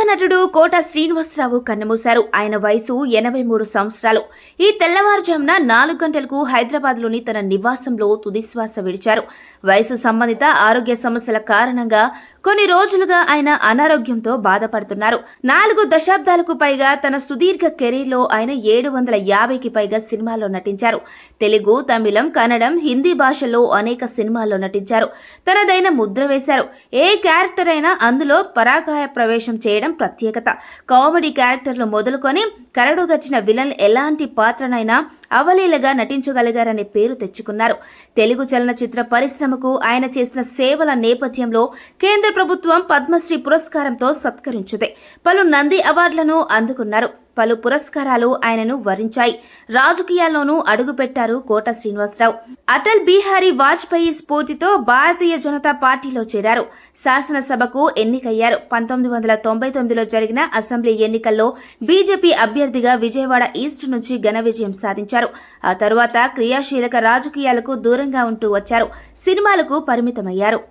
నటుడు కోట శ్రీనివాసరావు కన్నుమూశారు. ఆయన వయసు 83 సంవత్సరాలు. ఈ తెల్లవారుజామున 4 గంటలకు హైదరాబాద్లోని తన నివాసంలో తుదిశ్వాస విడిచారు. వయసు సంబంధిత ఆరోగ్య సమస్యల కారణంగా కొన్ని రోజులుగా ఆయన అనారోగ్యంతో బాధపడుతున్నారు. 4 దశాబ్దాలకు పైగా తన సుదీర్ఘ కెరీర్లో ఆయన 750కి పైగా సినిమాల్లో నటించారు. తెలుగు, తమిళం, కన్నడం, హిందీ భాషల్లో అనేక సినిమాల్లో నటించారు. తనదైన ముద్ర వేశారు. ఏ క్యారెక్టర్ అయినా అందులో పరాకాయ ప్రవేశం చేయడం ప్రత్యేకత. కామెడీ క్యారెక్టర్లు మొదలుకొని కరడుగచ్చిన విలన్ ఎలాంటి పాత్రనైనా అవలీలగా నటించగలిగారనే పేరు తెచ్చుకున్నారు. తెలుగు చలనచిత్ర పరిశ్రమకు ఆయన చేసిన సేవల నేపథ్యంలో కేంద్ర ప్రభుత్వం పద్మశ్రీ పురస్కారంతో సత్కరించింది. పలు నంది అవార్డులను అందుకున్నారు. పలు పురస్కారాలు ఆయనను వరించాయి. రాజకీయాల్లోనూ అడుగుపెట్టారు కోట శ్రీనివాసరావు. అటల్ బిహారీ వాజ్పేయి స్ఫూర్తితో భారతీయ జనతా పార్టీలో చేరారు. శాసనసభకు ఎన్నికయ్యారు. 1999లో జరిగిన అసెంబ్లీ ఎన్నికల్లో బీజేపీ అభ్యర్థిగా విజయవాడ ఈస్ట్ నుంచి ఘన విజయం సాధించారు. ఆ తరువాత క్రియాశీలక రాజకీయాలకు దూరంగా ఉంటూ వచ్చారు. సినిమాలకు పరిమితమయ్యారు.